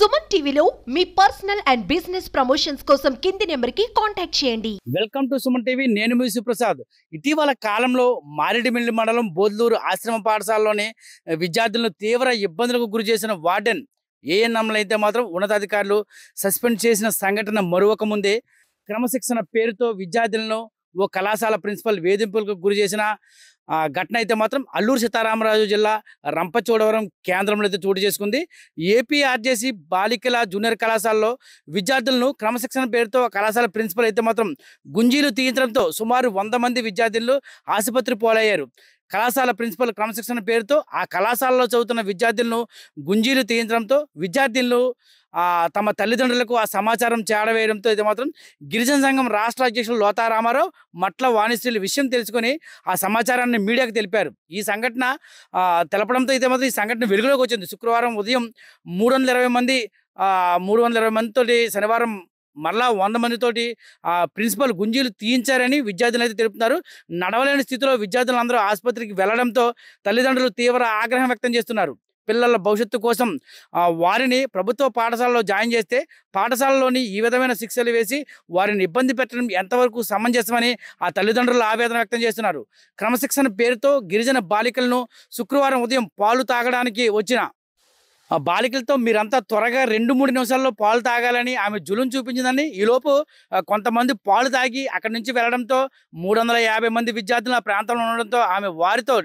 సుమన్ టీవీలో మీ personal and business promotions కోసం కింది నెంబర్కి కాంటాక్ట్ చేయండి. Welcome to Suman TV. నేను మీ సుప్రసాద్. ఇటీవల కాలంలో మారేడుమిల్లి మండలం బోద్లూరు ఆశ్రమ పాఠశాలలోని విద్యార్థులను తీవ్ర ఇబ్బందులకు గురి చేసిన వార్డెన్ ఏఎన్ఎంలు అయితే మాత్రం ఉన్నతాధికారులు సస్పెండ్ చేసిన సంఘటన మరొక ముందే క్రమశిక్షణ పేరుతో విద్యార్థులను ఓ కళాశాల ప్రిన్సిపల్ వేధింపులకు గురి చేసిన ఘటన అయితే మాత్రం అల్లూరు సీతారామరాజు జిల్లా రంపచోడవరం కేంద్రంలో అయితే చోటు చేసుకుంది. ఏపీఆర్జేసీ బాలికల జూనియర్ కళాశాలలో విద్యార్థులను క్రమశిక్షణ పేరుతో కళాశాల ప్రిన్సిపల్ అయితే మాత్రం గుంజీలు తీయించడంతో సుమారు 100 మంది విద్యార్థులు ఆసుపత్రి పాలయ్యారు. కళాశాల ప్రిన్సిపల్ క్రమశిక్షణ పేరుతో ఆ కళాశాలలో చదువుతున్న విద్యార్థులను గుంజీలు తీయించడంతో విద్యార్థులు తమ తల్లిదండ్రులకు ఆ సమాచారం చేరవేయడంతో అయితే మాత్రం గిరిజన సంఘం రాష్ట్ర అధ్యక్షులు లోతా రామారావు మట్ల వాణిశ్రీల విషయం తెలుసుకొని ఆ సమాచారాన్ని మీడియాకు తెలిపారు. ఈ సంఘటన తెలపడంతో అయితే మాత్రం ఈ సంఘటన వెలుగులోకి వచ్చింది. శుక్రవారం ఉదయం 320 మందితోటి శనివారం మరలా 100 మందితోటి ప్రిన్సిపల్ గుంజీలు తీయించారని విద్యార్థులు అయితే తెలుపుతున్నారు. నడవలేని స్థితిలో విద్యార్థులందరూ ఆసుపత్రికి వెళ్లడంతో తల్లిదండ్రులు తీవ్ర ఆగ్రహం వ్యక్తం చేస్తున్నారు. పిల్లల భవిష్యత్తు కోసం వారిని ప్రభుత్వ పాఠశాలలో జాయిన్ చేస్తే పాఠశాలలోని ఈ విధమైన శిక్షలు వేసి వారిని ఇబ్బంది పెట్టడం ఎంతవరకు సమంజసమని ఆ తల్లిదండ్రులు ఆవేదన వ్యక్తం చేస్తున్నారు. క్రమశిక్షణ పేరుతో గిరిజన బాలికలను శుక్రవారం ఉదయం పాలు తాగడానికి వచ్చిన ఆ బాలికలతో మీరంతా త్వరగా 2-3 నిమిషాల్లో పాలు తాగాలని ఆమె జులుం చూపించిందని, ఈలోపు కొంతమంది పాలు తాగి అక్కడి నుంచి వెళ్లడంతో 350 మంది విద్యార్థులు ఆ ప్రాంతంలో ఉండడంతో ఆమె వారితో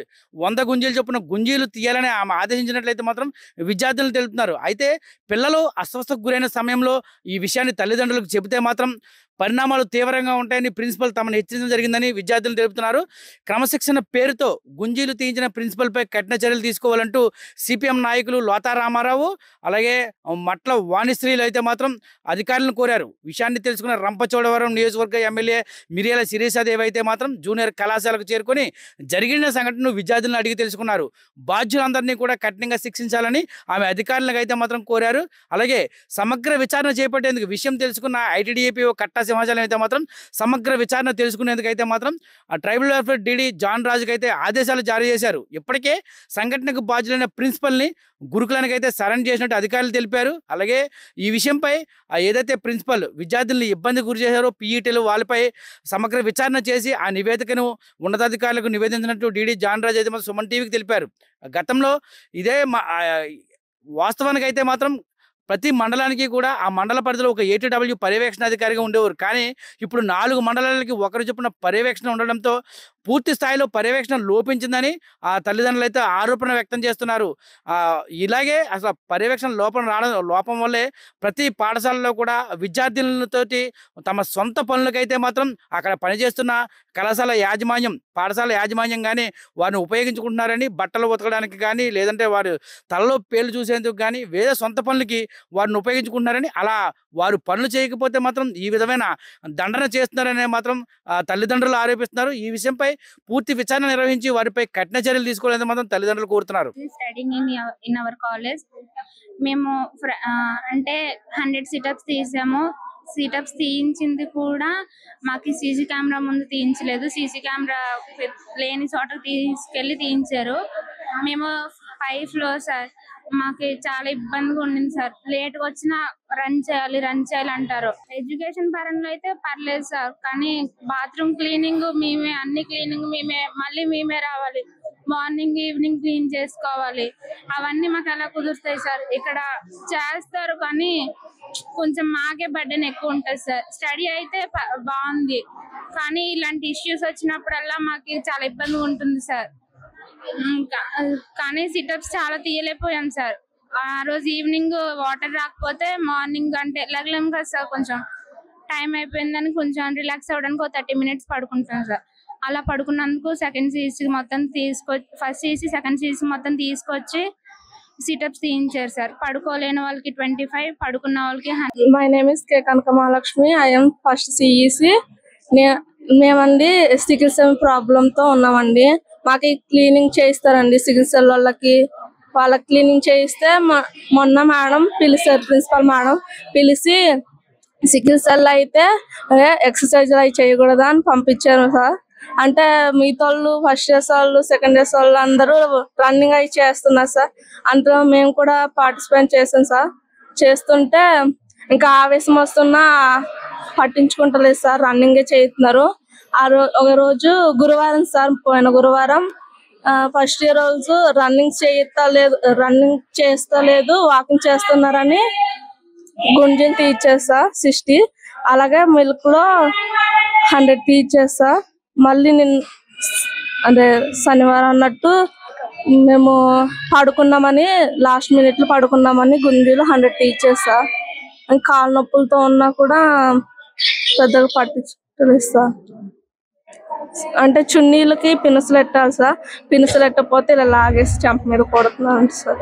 100 గుంజీలు చొప్పున గుంజీలు తీయాలని ఆమె ఆదేశించినట్లయితే మాత్రం విద్యార్థులు తెలుపుతున్నారు. అయితే పిల్లలు అస్వస్థకు గురైన సమయంలో ఈ విషయాన్ని తల్లిదండ్రులకు చెబితే మాత్రం పరిణామాలు తీవ్రంగా ఉంటాయని ప్రిన్సిపల్ తమను హెచ్చరించడం జరిగిందని విద్యార్థులు తెలుపుతున్నారు. క్రమశిక్షణ పేరుతో గుంజీలు తీయించిన ప్రిన్సిపల్పై కఠిన చర్యలు తీసుకోవాలంటూ సిపిఎం నాయకులు లోతా రామారావు అలాగే మట్ల వాణిశ్రీలు అయితే మాత్రం అధికారులను కోరారు. విషయాన్ని తెలుసుకున్న రంపచోడవరం నియోజకవర్గ ఎమ్మెల్యే మిరియాల శిరీషాదేవి అయితే మాత్రం జూనియర్ కళాశాలకు చేరుకొని జరిగిన సంఘటనను విద్యార్థులను అడిగి తెలుసుకున్నారు. బాధ్యులందరినీ కూడా కఠినంగా శిక్షించాలని ఆమె అధికారులకు అయితే మాత్రం కోరారు. అలాగే సమగ్ర విచారణ చేపట్టేందుకు విషయం తెలుసుకున్న ఐటీడీఏపీ కట్టా సింహాచలం అయితే మాత్రం సమగ్ర విచారణ తెలుసుకునేందుకు అయితే మాత్రం ట్రైబల్ వెల్ఫేర్ డీడీ జాన్ రాజుకి అయితే ఆదేశాలు జారీ చేశారు. ఇప్పటికే సంఘటనకు బాధ్యులైన ప్రిన్సిపల్ని గురుకులానికి అయితే సరెండర్ చేసినట్టు అధికారులు తెలిపారు. అలాగే ఈ విషయంపై ఏదైతే ప్రిన్సిపల్ విద్యార్థులను ఇబ్బంది గురి చేశారో పీఈటీలు వాళ్ళపై సమగ్ర విచారణ చేసి ఆ నివేదికను ఉన్నతాధికారులకు నివేదించినట్టు డీడీ జాన్ రాజు అయితే మాత్రం సుమన్ టీవీకి తెలిపారు. గతంలో ఇదే వాస్తవానికి అయితే మాత్రం ప్రతి మండలానికి కూడా ఆ మండల పరిధిలో ఒక ఏటీడబ్ల్యూ పర్యవేక్షణాధికారిగా ఉండేవారు. కానీ ఇప్పుడు 4 మండలాలకి ఒకరు చొప్పున పర్యవేక్షణ ఉండడంతో పూర్తి స్థాయిలో పర్యవేక్షణ లోపించిందని ఆ తల్లిదండ్రులు అయితే ఆరోపణ వ్యక్తం చేస్తున్నారు. ఇలాగే అసలు పర్యవేక్షణ లోపం వల్లే ప్రతి పాఠశాలలో కూడా విద్యార్థులతోటి తమ సొంత పనులకైతే మాత్రం అక్కడ పనిచేస్తున్న కళాశాల యాజమాన్యం పాఠశాల యాజమాన్యం కానీ వారిని ఉపయోగించుకుంటున్నారని, బట్టలు ఉతకడానికి కానీ లేదంటే వారు తలలో పేర్లు చూసేందుకు కానీ వేరే సొంత పనులకి వారిని ఉపయోగించుకుంటున్నారని, అలా వారు పనులు చేయకపోతే మాత్రం ఈ విధమైన దండన చేస్తున్నారని మాత్రం తల్లిదండ్రులు ఆరోపిస్తున్నారు. ఈ విషయంపై పూర్తి విచారణ నిర్వహించి వారిపై కఠిన చర్యలు తీసుకోవాలని మాత్రం తల్లిదండ్రులు కోరుతున్నారు. ఇన్ అవర్ కాలేజ్ మేము అంటే 100 సిటప్స్ తీసాము. సిటప్స్ తీయించింది కూడా మాకు సీసీ కెమెరా ముందు తీయించలేదు. సీసీ కెమెరా లేని చోట తీసుకెళ్లి తీయించారు. మేము 5th ఫ్లోర్ సార్. మాకు చాలా ఇబ్బందిగా ఉండింది సార్. లేట్గా వచ్చినా రన్ చేయాలి అంటారు. ఎడ్యుకేషన్ పరంగా అయితే పర్లేదు సార్, కానీ బాత్రూమ్ క్లీనింగ్ మేమే, అన్ని క్లీనింగ్ మేమే, మళ్ళీ మేమే రావాలి. మార్నింగ్ ఈవినింగ్ క్లీన్ చేసుకోవాలి. అవన్నీ మాకు ఎలా కుదురుతాయి సార్? ఇక్కడ చేస్తారు కానీ కొంచెం మాకే బర్డెన్ ఎక్కువ ఉంటుంది సార్. స్టడీ అయితే బాగుంది, కానీ ఇలాంటి ఇష్యూస్ వచ్చినప్పుడల్లా మాకు చాలా ఇబ్బందిగా ఉంటుంది సార్. కానీ సిటప్స్ చాలా తీయలేకపోయాం సార్. ఆ రోజు ఈవినింగ్ వాటర్ రాకపోతే మార్నింగ్ అంటే లగలేం కదా సార్. కొంచెం టైం అయిపోయిందని కొంచెం రిలాక్స్ అవ్వడానికి ఒక 30 మినిట్స్ పడుకుంటాం సార్. అలా పడుకున్నందుకు సెకండ్ సీసీ మొత్తం ఫస్ట్ సీసీ సెకండ్ సీసీ మొత్తం తీసుకొచ్చి సిటప్స్ తీయించారు సార్. పడుకోలేని వాళ్ళకి 25, పడుకున్న వాళ్ళకి 100. My name is K Kanakamahalakshmi. I'm first CEC. మేమండి సికిల్ సెల్ ప్రాబ్లంతో ఉన్నామండి. మాకు క్లీనింగ్ చేయిస్తారండి సికిల్ సెల్ వాళ్ళకి క్లీనింగ్ చేయిస్తే మొన్న మేడం పిలిచారు, ప్రిన్సిపల్ మేడం పిలిచి సికిల్ సెల్ అయితే ఎక్సర్సైజ్ అవి చేయకూడదా అని పంపించారు సార్. అంటే మిగతా వాళ్ళు ఫస్ట్ ఇయర్స్ వాళ్ళు సెకండ్ ఇయర్స్ వాళ్ళు అందరూ రన్నింగ్ అవి చేస్తున్నారు సార్. అందులో మేము కూడా పార్టిసిపేట్ చేసాం సార్. చేస్తుంటే ఇంకా ఆవేశం వస్తున్నా పట్టించుకుంటలేదు సార్, రన్నింగే చేస్తున్నారు. ఒక రోజు గురువారం సార్, పోయిన గురువారం ఫస్ట్ ఇయర్ రోజు రన్నింగ్ చేస్తలేదు, వాకింగ్ చేస్తున్నారని గుంజీలు తీసేస్తా 60, అలాగే మిల్క్ లో 100 తీసేస్తా. మళ్ళీ అదే శనివారం అన్నట్టు మేము పడుకున్నామని లాస్ట్ మినిట్ లో పడుకున్నామని గుంజీలు 100 తీసేస్తా. కాళ్ళ నొప్పులతో ఉన్నా కూడా పెద్దగా పట్టించుకోలేదు సార్. అంటే చున్నీలకి పినుసులు ఎట్టాలి సార్, పినుసులు ఎట్టకపోతే ఇలా లాగేసి చెంప మీద కొడుతున్నాను సార్.